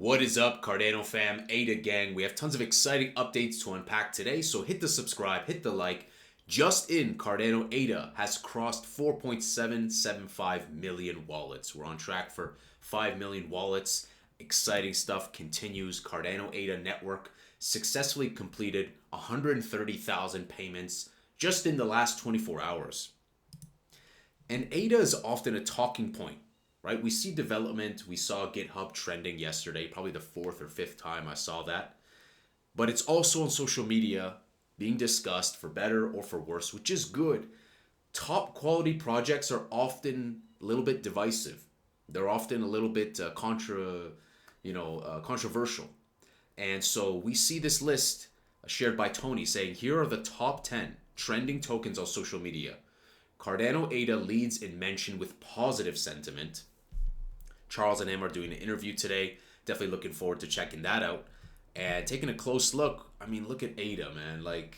What is up, Cardano fam, ADA gang? We have tons of exciting updates to unpack today, so hit the subscribe, hit the like. Just in, Cardano ADA has crossed 4.775 million wallets. We're on track for 5 million wallets. Exciting stuff continues. Cardano ADA network successfully completed 130,000 payments just in the last 24 hours. And ADA is often a talking point, right? We see development. We saw GitHub trending yesterday, probably the fourth or fifth time I saw that. But it's also on social media being discussed for better or for worse, which is good. Top quality projects are often a little bit divisive. They're often a little bit controversial. And so we see this list shared by Tony saying, here are the top 10 trending tokens on social media. Cardano ADA leads in mention with positive sentiment. Charles and him are doing an interview today. Definitely looking forward to checking that out. And taking a close look, I mean, look at ADA, man. Like,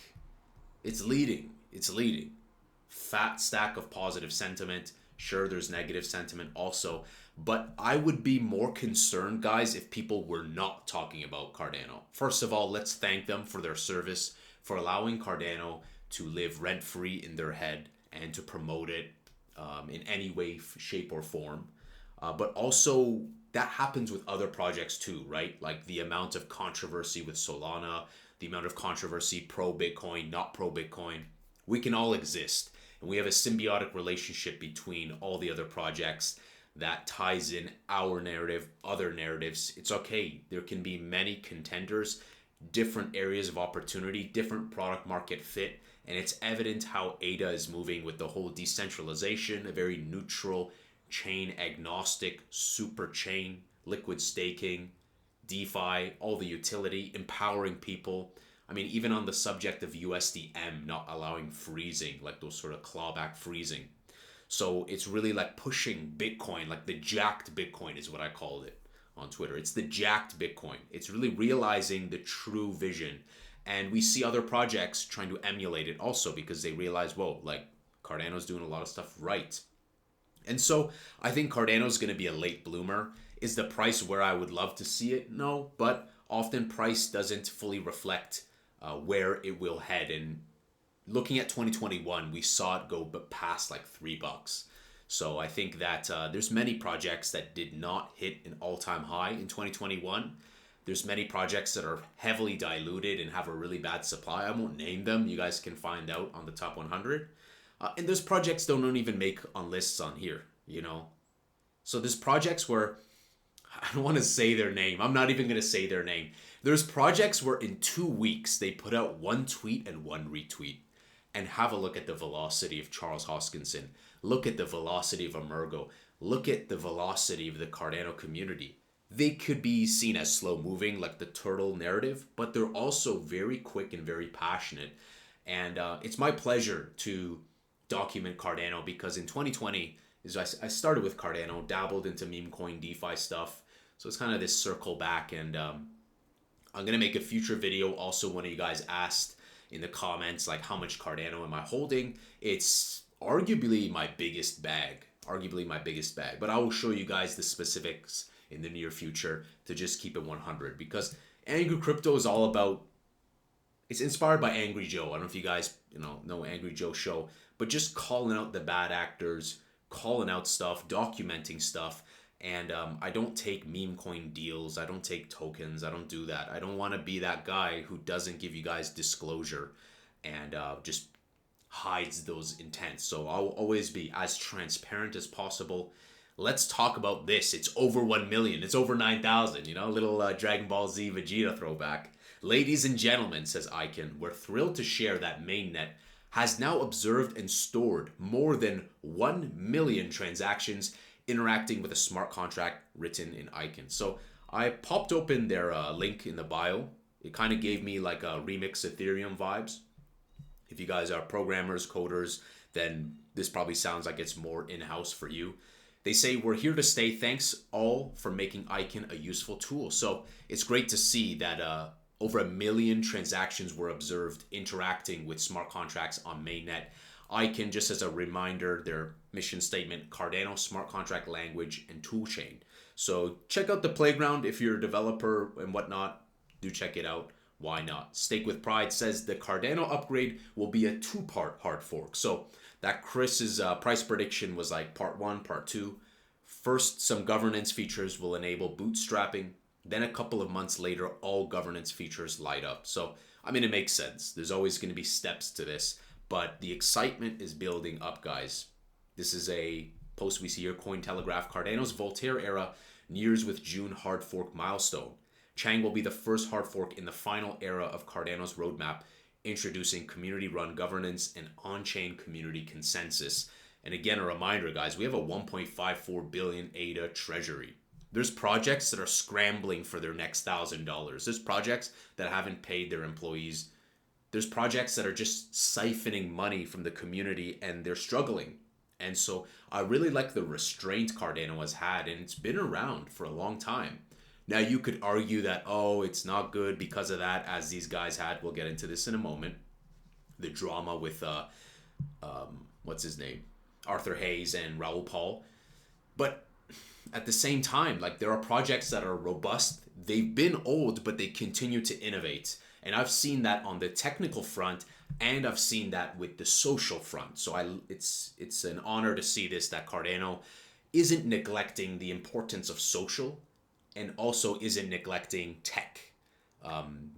it's leading. It's leading. Fat stack of positive sentiment. Sure, there's negative sentiment also. But I would be more concerned, guys, if people were not talking about Cardano. First of all, let's thank them for their service, for allowing Cardano to live rent-free in their head and to promote it in any way, shape, or form. But also, that happens with other projects too, right? Like the amount of controversy with Solana, the amount of controversy pro-Bitcoin, not pro-Bitcoin. We can all exist. And we have a symbiotic relationship between all the other projects that ties in our narrative, other narratives. It's okay. There can be many contenders, different areas of opportunity, different product market fit. And it's evident how ADA is moving with the whole decentralization, a very neutral, chain agnostic, super chain, liquid staking, DeFi, all the utility, empowering people. I mean, even on the subject of USDM not allowing freezing, like those sort of clawback freezing. So it's really like pushing Bitcoin, like the jacked Bitcoin is what I called it on Twitter. It's the jacked Bitcoin. It's really realizing the true vision. And we see other projects trying to emulate it also because they realize, whoa, like Cardano's doing a lot of stuff right. And so I think Cardano's going to be a late bloomer. Is the price where I would love to see it? No, but often price doesn't fully reflect where it will head. And looking at 2021, we saw it go past like $3. So I think that there's many projects that did not hit an all-time high in 2021. There's many projects that are heavily diluted and have a really bad supply. I won't name them. You guys can find out on the top 100. And there's projects that don't even make on lists on here, you know. So there's projects where, I don't want to say their name. I'm not even going to say their name. There's projects where in 2 weeks they put out one tweet and one retweet. And have a look at the velocity of Charles Hoskinson. Look at the velocity of Emergo. Look at the velocity of the Cardano community. They could be seen as slow moving, like the turtle narrative, but they're also very quick and very passionate. And it's my pleasure to document Cardano because in 2020 I started with Cardano, dabbled into meme coin DeFi stuff. So it's kind of this circle back, and I'm going to make a future video. Also, one of you guys asked in the comments, like, how much Cardano am I holding? It's arguably my biggest bag, but I will show you guys the specifics in the near future to just keep it 100 because Angry Crypto is all about, it's inspired by Angry Joe. I don't know if you guys know Angry Joe show, but just calling out the bad actors, calling out stuff, documenting stuff. And I don't take meme coin deals. I don't take tokens. I don't do that. I don't want to be that guy who doesn't give you guys disclosure and just hides those intents. So I'll always be as transparent as possible. Let's talk about this. It's over 1 million. It's over 9,000. A little Dragon Ball Z Vegeta throwback. Ladies and gentlemen, says Icon, we're thrilled to share that mainnet has now observed and stored more than 1 million transactions interacting with a smart contract written in Icon. So I popped open their link in the bio. It kind of gave me like a Remix Ethereum vibes. If you guys are programmers, coders, then this probably sounds like it's more in-house for you. They say, we're here to stay. Thanks all for making Icon a useful tool. So it's great to see that over 1 million transactions were observed interacting with smart contracts on mainnet. Icon, just as a reminder, their mission statement, Cardano smart contract language and toolchain. So check out the playground if you're a developer and whatnot. Do check it out. Why not? Stake with Pride says the Cardano upgrade will be a two-part hard fork. So that Chris's price prediction was like part one, part two. First, some governance features will enable bootstrapping. Then a couple of months later, all governance features light up. So, I mean, it makes sense. There's always going to be steps to this, but the excitement is building up, guys. This is a post we see here, Cointelegraph. Cardano's Voltaire era nears with June hard fork milestone. Chang will be the first hard fork in the final era of Cardano's roadmap, introducing community-run governance and on-chain community consensus. And again, a reminder, guys, we have a 1.54 billion ADA treasury. There's projects that are scrambling for their next $1,000. There's projects that haven't paid their employees. There's projects that are just siphoning money from the community and they're struggling. And so I really like the restraint Cardano has had, and it's been around for a long time. Now, you could argue that, oh, it's not good because of that, as these guys had. We'll get into this in a moment. The drama with, what's his name? Arthur Hayes and Raoul Pal. But at the same time, like, there are projects that are robust. They've been old, but they continue to innovate. And I've seen that on the technical front, and I've seen that with the social front. So it's an honor to see this, that Cardano isn't neglecting the importance of social and also isn't neglecting tech.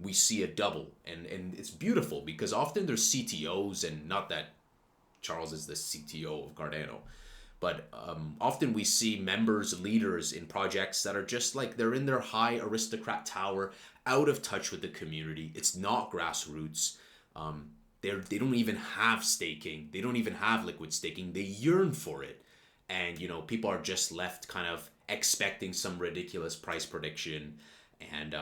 We see a double, and it's beautiful because often there's CTOs, and not that Charles is the CTO of Cardano, but often we see members, leaders in projects that are just like they're in their high aristocrat tower, out of touch with the community. It's not grassroots. They don't even have staking. They don't even have liquid staking. They yearn for it. And, people are just left kind of expecting some ridiculous price prediction. And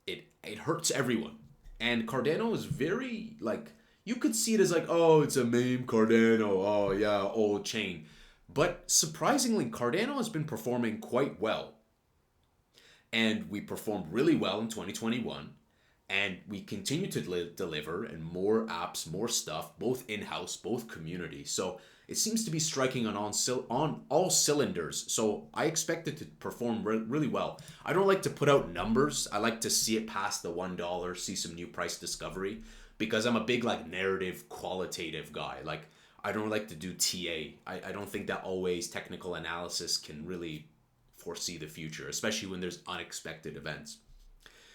it hurts everyone. And Cardano is very, like, you could see it as like, oh, it's a meme Cardano. Oh, yeah, old chain. But surprisingly, Cardano has been performing quite well. And we performed really well in 2021. And we continue to deliver, and more apps, more stuff, both in-house, both community. So it seems to be striking on all cylinders. So I expect it to perform really well. I don't like to put out numbers. I like to see it past the $1, see some new price discovery, because I'm a big narrative qualitative guy. Like, I don't like to do TA. I don't think that always technical analysis can really foresee the future, especially when there's unexpected events.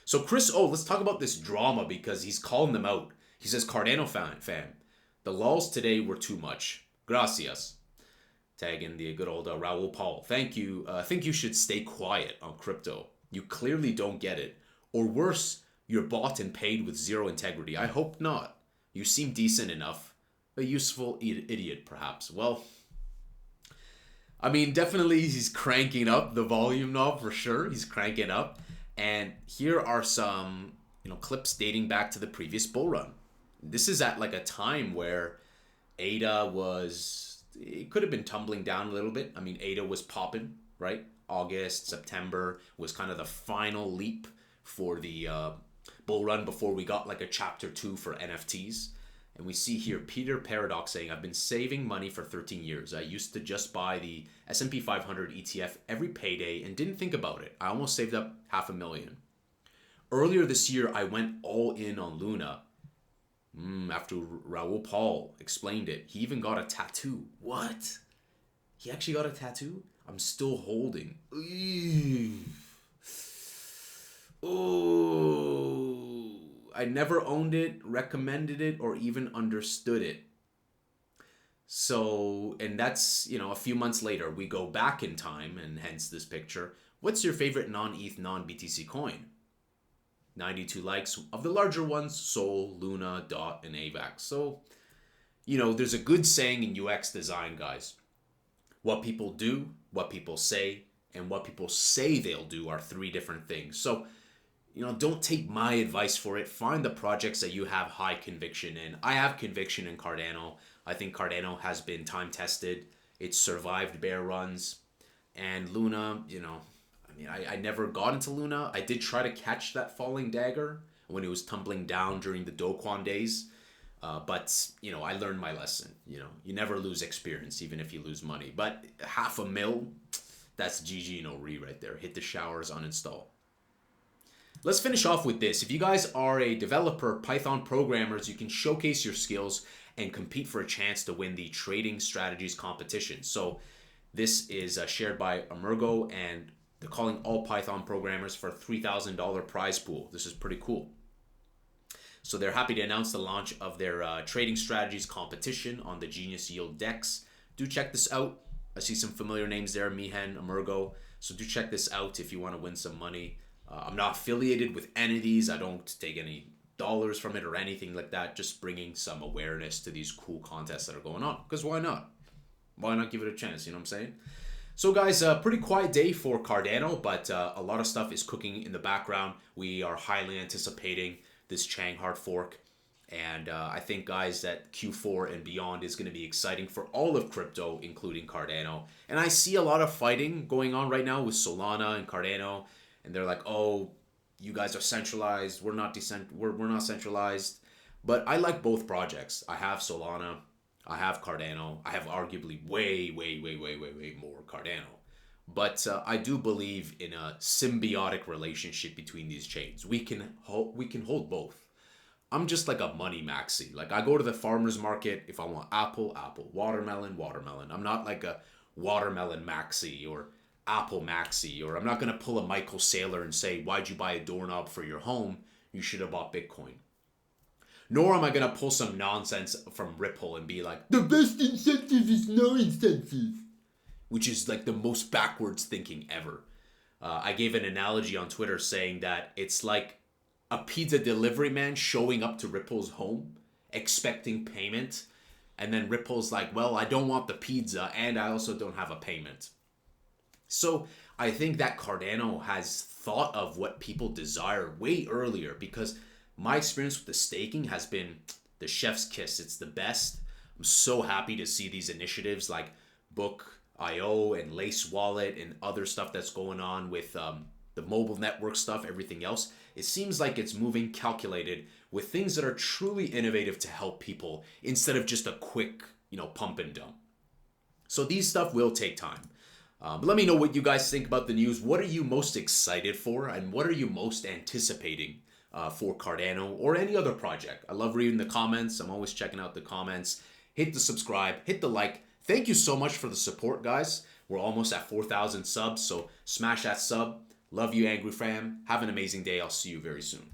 So let's talk about this drama because he's calling them out. He says, Cardano fam, the lulls today were too much. Gracias. Tag in the good old Raoul Pal. Thank you. I think you should stay quiet on crypto. You clearly don't get it. Or worse, you're bought and paid with zero integrity. I hope not. You seem decent enough. A useful idiot, perhaps. Well, I mean, definitely he's cranking up the volume knob for sure. He's cranking up. And here are some, clips dating back to the previous bull run. This is at like a time where ADA it could have been tumbling down a little bit. I mean, ADA was popping, right? August, September was kind of the final leap for the bull run before we got like a chapter 2 for NFTs. And we see here Peter Paradox saying, I've been saving money for 13 years. I used to just buy the S&P 500 ETF every payday and didn't think about it. I almost saved up $500,000. Earlier this year, I went all in on Luna. After Raoul Pal explained it. He even got a tattoo. What? He actually got a tattoo? I'm still holding. Oh. I never owned it, recommended it, or even understood it. So, and that's, a few months later, we go back in time, and hence this picture. What's your favorite non-ETH, non-BTC coin? 92 likes. Of the larger ones, Sol, Luna, DOT, and AVAX. So, there's a good saying in UX design, guys. What people do, what people say, and what people say they'll do are 3 different things. So, don't take my advice for it. Find the projects that you have high conviction in. I have conviction in Cardano. I think Cardano has been time tested. It's survived bear runs. And Luna, I never got into Luna. I did try to catch that falling dagger when it was tumbling down during the Do Kwon days. But, I learned my lesson. You never lose experience, even if you lose money. But $500,000, That's GG no re right there. Hit the showers, uninstall. Let's finish off with this. If you guys are a developer, Python programmers, you can showcase your skills and compete for a chance to win the trading strategies competition. So this is shared by Emergo, and they're calling all Python programmers for a $3,000 prize pool. This is pretty cool. So they're happy to announce the launch of their trading strategies competition on the Genius Yield DEX. Do check this out. I see some familiar names there, Mihen, Emergo. So do check this out if you want to win some money. I'm not affiliated with any of these. I don't take any dollars from it or anything like that. Just bringing some awareness to these cool contests that are going on. Because why not? Why not give it a chance? You know what I'm saying? So guys, pretty quiet day for Cardano, but a lot of stuff is cooking in the background. We are highly anticipating this Chang hard fork. And I think, guys, that Q4 and beyond is going to be exciting for all of crypto, including Cardano. And I see a lot of fighting going on right now with Solana and Cardano. And they're like, oh, you guys are centralized. We're not we're not centralized. But I like both projects. I have Solana. I have Cardano. I have arguably way more Cardano. But I do believe in a symbiotic relationship between these chains. We can hold both. I'm just like a money maxi. Like I go to the farmer's market. If I want apple, apple, watermelon, watermelon. I'm not like a watermelon maxi or apple maxi, or I'm not going to pull a Michael Saylor and say, why'd you buy a doorknob for your home? You should have bought Bitcoin. Nor am I going to pull some nonsense from Ripple and be like, the best incentive is no incentive, which is like the most backwards thinking ever. I gave an analogy on Twitter saying that it's like a pizza delivery man showing up to Ripple's home, expecting payment, and then Ripple's like, well, I don't want the pizza, and I also don't have a payment. So I think that Cardano has thought of what people desire way earlier, because my experience with the staking has been the chef's kiss. It's the best. I'm so happy to see these initiatives like Book.io and Lace Wallet and other stuff that's going on with the mobile network stuff, everything else. It seems like it's moving calculated with things that are truly innovative to help people instead of just a quick, pump and dump. So these stuff will take time. But let me know what you guys think about the news. What are you most excited for, and what are you most anticipating for Cardano or any other project? I love reading the comments. I'm always checking out the comments. Hit the subscribe, hit the like. Thank you so much for the support, guys. We're almost at 4,000 subs, so smash that sub. Love you, Angry Fam. Have an amazing day. I'll see you very soon.